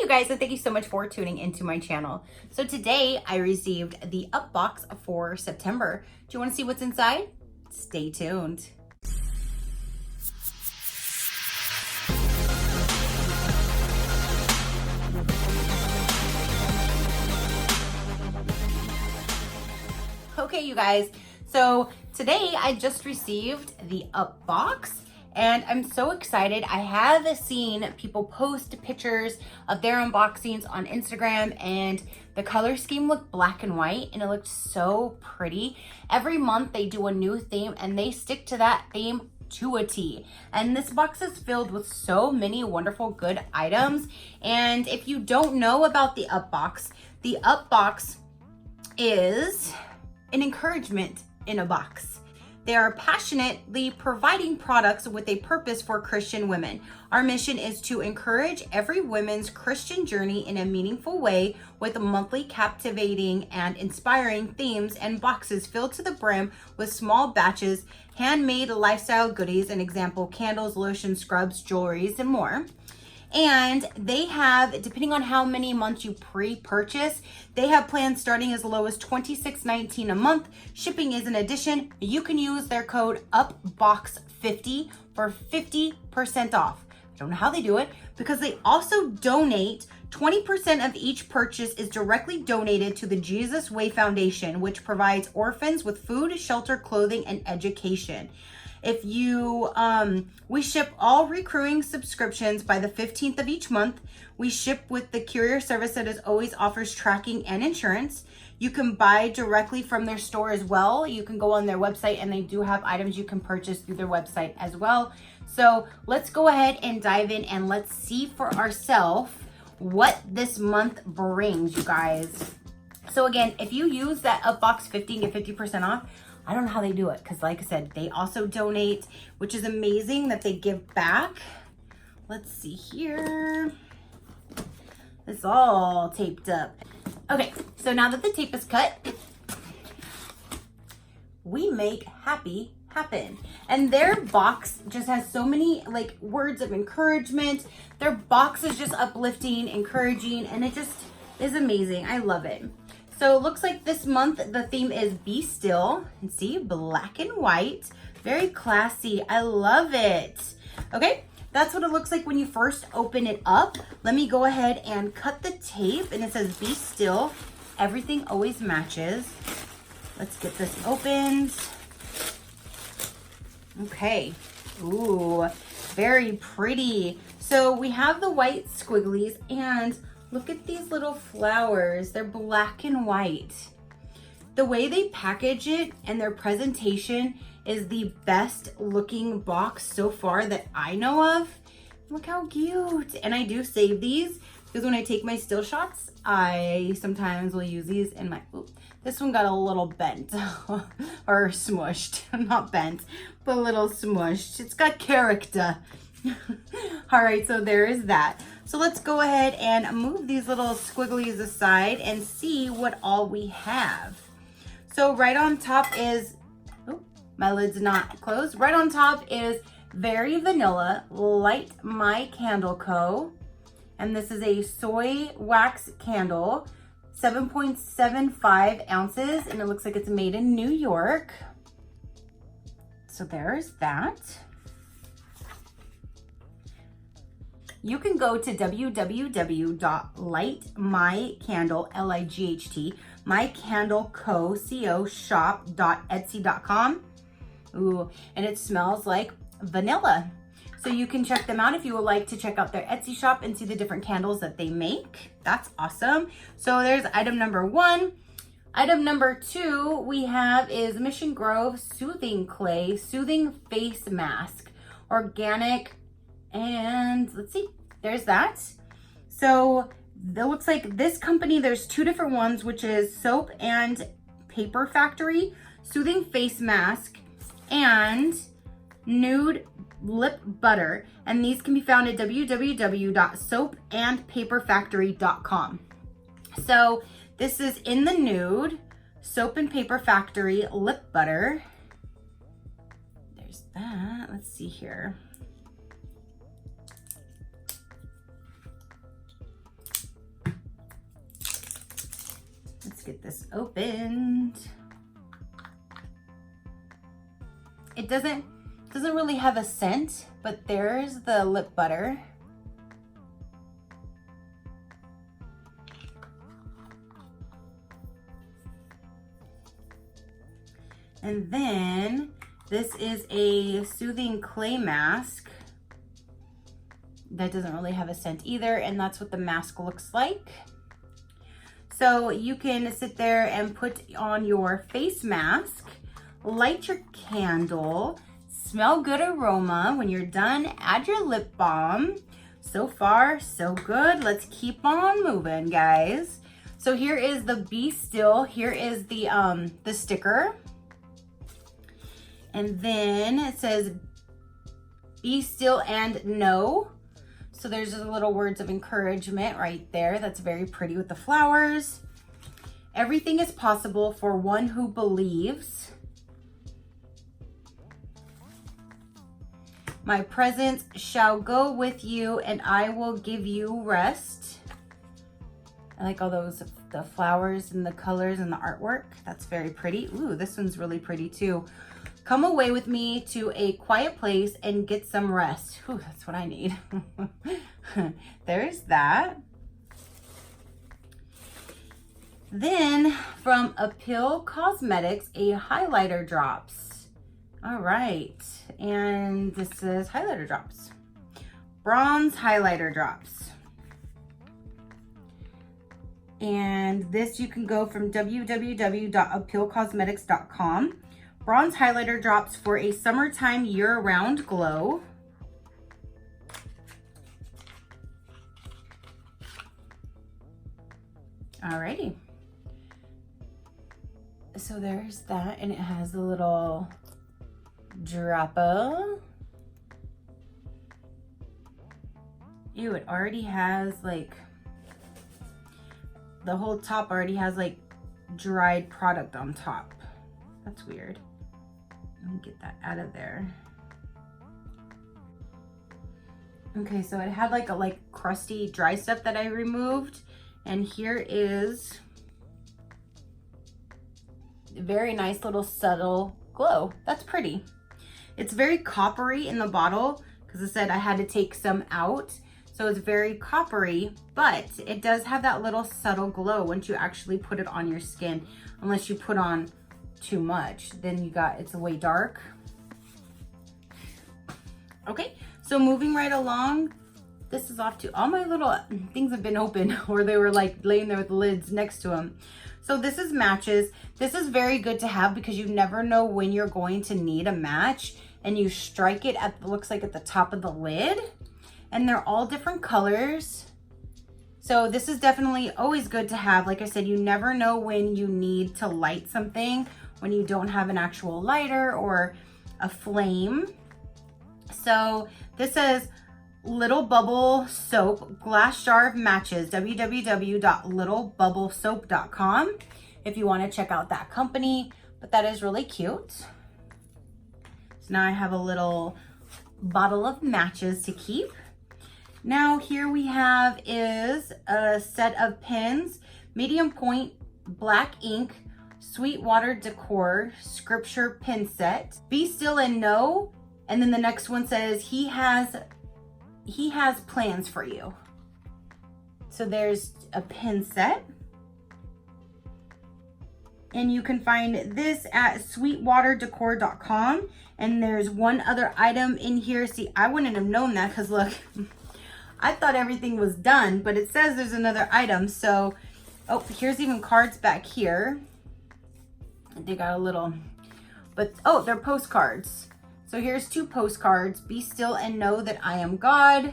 you guys, and thank you so much for tuning into my channel. So today I received the Up box for September. Do you want to see what's inside? Stay tuned. Okay, you guys, so today I just received the Up box. And I'm so excited. I have seen people post pictures of their unboxings on Instagram, and the color scheme looked black and white and it looked so pretty. Every month they do a new theme and they stick to that theme to a T. And this box is filled with so many wonderful good items. And if you don't know about the Up box is an encouragement in a box. They are passionately providing products with a purpose for Christian women. Our mission is to encourage every woman's Christian journey in a meaningful way with monthly captivating and inspiring themes and boxes filled to the brim with small batches, handmade lifestyle goodies, and example candles, lotions, scrubs, jewelries, and more. And they have, depending on how many months you pre-purchase, they have plans starting as low as $26.19 a month. Shipping is an addition. You can use their code UPBOX50 for 50% off. I don't know how they do it, because they also donate 20% of each purchase is directly donated to the Jesus Way Foundation, which provides orphans with food, shelter, clothing, and education. If you, we ship all recurring subscriptions by the 15th of each month. We ship with the courier service that always offers tracking and insurance. You can buy directly from their store as well. You can go on their website and they do have items you can purchase through their website as well. So let's go ahead and dive in and let's see for ourselves what this month brings, you guys. So again, if you use that UpBox 50 and get 50% off, I don't know how they do it, because like I said, they also donate, which is amazing that they give back. Let's see here. It's all taped up. Okay, so now that the tape is cut, we make happy happen. And their box just has so many like words of encouragement. Their box is just uplifting, encouraging, and it just is amazing. I love it. So it looks like this month the theme is Be Still. And see, black and white. Very classy. I love it. Okay, that's what it looks like when you first open it up. Let me go ahead and cut the tape, and it says Be Still. Everything always matches. Let's get this opened. Okay. Ooh, very pretty. So we have the white squigglies, and look at these little flowers. They're black and white. The way they package it and their presentation is the best looking box so far that I know of. Look how cute. And I do save these because when I take my still shots, I sometimes will use these in my, oops, this one got a little bent or smushed, not bent, but a little smushed. It's got character. All right, so there is that. So let's go ahead and move these little squigglies aside and see what all we have. So right on top is, oh, my lid's not closed. Right on top is Very Vanilla Light My Candle Co. And this is a soy wax candle, 7.75 ounces, and it looks like it's made in New York. So there's that. You can go to www.lightmycandle, L-I-G-H-T, mycandleco.etsy.com. Ooh, and it smells like vanilla. So you can check them out if you would like to check out their Etsy shop and see the different candles that they make. That's awesome. So there's item number one. Item number two we have is Mission Grove Soothing Clay Soothing Face Mask, organic. And let's see, there's that. So it looks like this company, there's two different ones, which is Soap and Paper Factory Soothing Face Mask and Nude Lip Butter. And these can be found at www.soapandpaperfactory.com. So this is in the nude, Soap and Paper Factory Lip Butter. There's that. Let's see here. get this opened. It doesn't really have a scent, but there's the lip butter. And then this is a soothing clay mask. That doesn't really have a scent either, and that's what the mask looks like. So you can sit there and put on your face mask, light your candle, smell good aroma. When you're done, add your lip balm. So far, so good. Let's keep on moving, guys. So here is the Be Still. Here is the sticker. And then it says, be still and know. So there's the little words of encouragement right there. That's very pretty with the flowers. Everything is possible for one who believes. My presence shall go with you and I will give you rest. I like all those, the flowers and the colors and the artwork. That's very pretty. Ooh, this one's really pretty too. Come away with me to a quiet place and get some rest. Whew, that's what I need. There's that. Then from Appeal Cosmetics, a highlighter drops. All right, and this says highlighter drops. Bronze highlighter drops. And this you can go from www.appealcosmetics.com. Bronze highlighter drops for a summertime year-round glow. Alrighty. So there's that, and it has a little dropper. Ew, it already has like, the whole top already has like dried product on top. That's weird. Let me get that out of there. Okay, so it had like a crusty dry stuff that I removed, and here is a very nice little subtle glow. That's pretty. It's very coppery in the bottle because I said I had to take some out, so it's very coppery, but it does have that little subtle glow once you actually put it on your skin, unless you put on too much, then it's way dark. Okay, so moving right along, this is off to, all my little things have been open, or they were like laying there with the lids next to them. So this is matches. This is very good to have because you never know when you're going to need a match, and you strike it at, looks like at the top of the lid, and they're all different colors. So this is definitely always good to have. Like I said, you never know when you need to light something, when you don't have an actual lighter or a flame. So this says Little Bubble Soap Glass Jar of Matches, www.littlebubblesoap.com if you want to check out that company. But that is really cute. So now I have a little bottle of matches to keep. Now here we have is a set of pens, medium point, black ink, Sweetwater Decor, Scripture pen set, Be Still and Know, and then the next one says He has plans for you. So there's a pen set. And you can find this at sweetwaterdecor.com. And there's one other item in here. See, I wouldn't have known that because look, I thought everything was done, but it says there's another item. So, oh, here's even cards back here. They got a little, but oh, they're postcards. So here's two postcards. Be still and know that I am God.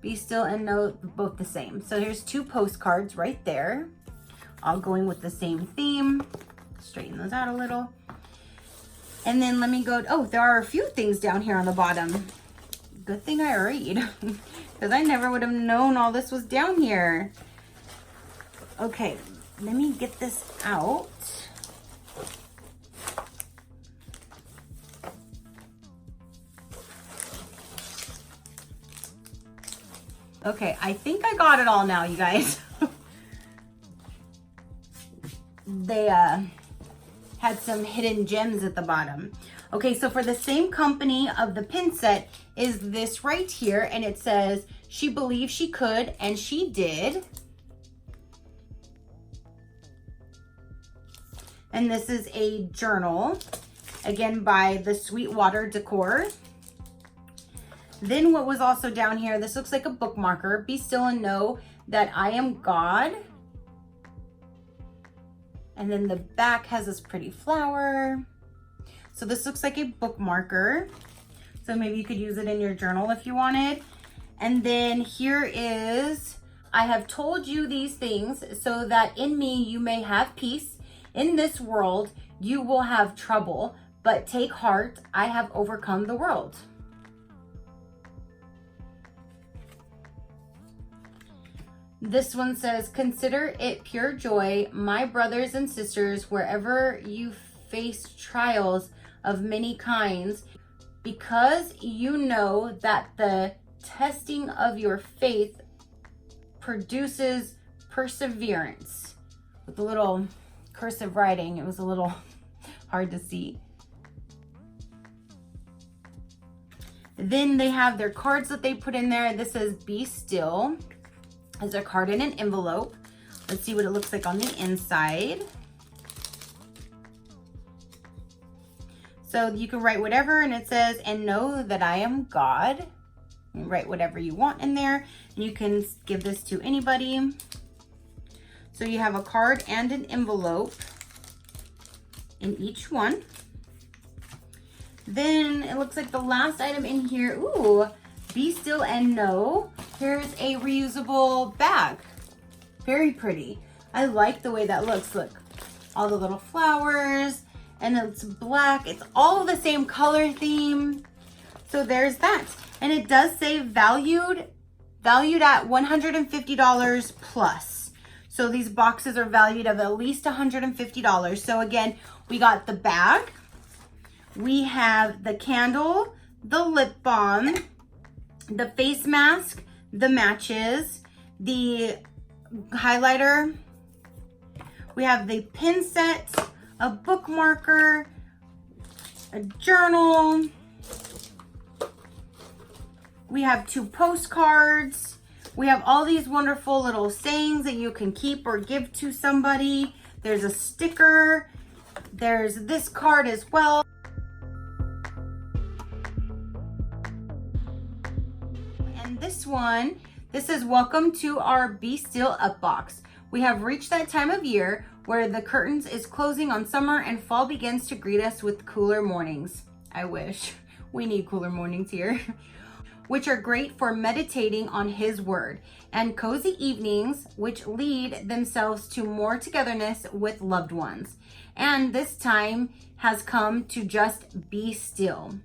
Be still and know, both the same. So here's two postcards right there, all going with the same theme. Straighten those out a little. And then let me go, oh, there are a few things down here on the bottom. Good thing I read, because I never would have known all this was down here. Okay, let me get this out. Okay, I think I got it all now, you guys. they had some hidden gems at the bottom. Okay, so for the same company of the pin set is this right here, and it says, she believed she could, and she did. And this is a journal, again by the Sweetwater Decor. Then what was also down here, this looks like a bookmarker. Be still and know that I am God. And then the back has this pretty flower. So this looks like a bookmarker. So maybe you could use it in your journal if you wanted. And then here is, I have told you these things so that in me you may have peace. In this world you will have trouble, but take heart, I have overcome the world. This one says, consider it pure joy, my brothers and sisters, wherever you face trials of many kinds, because you know that the testing of your faith produces perseverance. With a little cursive writing, it was a little hard to see. Then they have their cards that they put in there. This says, be still. There's a card in an envelope. Let's see what it looks like on the inside. So you can write whatever, and it says, and know that I am God. You write whatever you want in there, and you can give this to anybody. So you have a card and an envelope in each one. Then it looks like the last item in here, ooh, be still and know. Here's a reusable bag. Very pretty. I like the way that looks. Look, all the little flowers, and it's black. It's all the same color theme. So there's that. And it does say valued at $150 plus. So these boxes are valued of at least $150. So again, we got the bag, we have the candle, the lip balm, the face mask, the matches, the highlighter, we have the pin set, a bookmarker, a journal, we have 2 postcards, we have all these wonderful little sayings that you can keep or give to somebody. There's a sticker, there's this card as well. And this one, this is welcome to our Be Still Up box. We have reached that time of year where the curtains is closing on summer and fall begins to greet us with cooler mornings. I wish. We need cooler mornings here. Which are great for meditating on His Word, and cozy evenings which lead themselves to more togetherness with loved ones. And this time has come to just be still.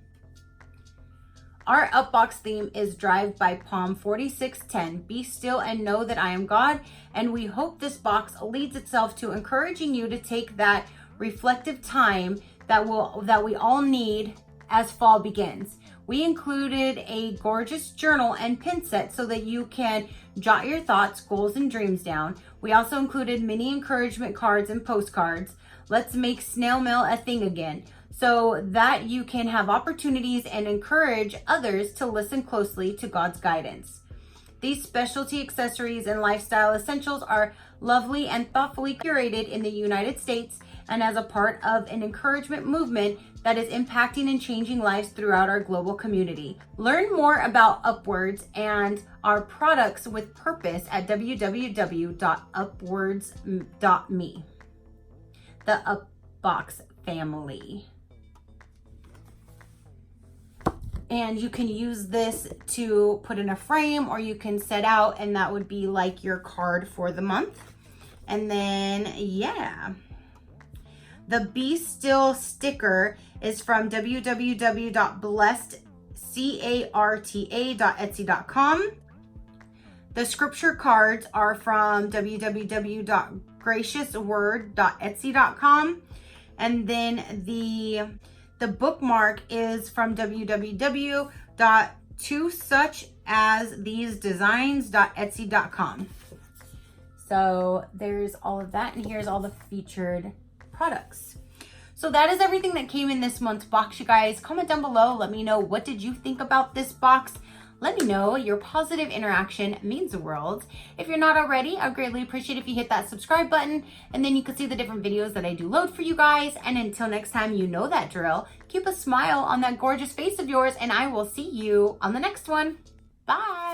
Our Upbox theme is Drive by Palm 4610. Be still and know that I am God. And we hope this box leads itself to encouraging you to take that reflective time that we all need as fall begins. We included a gorgeous journal and pin set so that you can jot your thoughts, goals, and dreams down. We also included mini encouragement cards and postcards. Let's make snail mail a thing again, so that you can have opportunities and encourage others to listen closely to God's guidance. These specialty accessories and lifestyle essentials are lovely and thoughtfully curated in the United States and as a part of an encouragement movement that is impacting and changing lives throughout our global community. Learn more about Upwards and our products with purpose at www.upwards.me. The Upbox family. And you can use this to put in a frame, or you can set out, and that would be like your card for the month. And then, yeah. The Be Still sticker is from www.blessedcarta.etsy.com. The scripture cards are from www.graciousword.etsy.com. And then the bookmark is from www.tosuchaththesedesigns.etsy.com. So there's all of that, and here's all the featured products. So that is everything that came in this month's box, you guys. Comment down below. Let me know, what did you think about this box? Let me know. Your positive interaction means the world. If you're not already, I'd greatly appreciate if you hit that subscribe button, and then you can see the different videos that I do load for you guys. And until next time, you know that drill. Keep a smile on that gorgeous face of yours, and I will see you on the next one. Bye.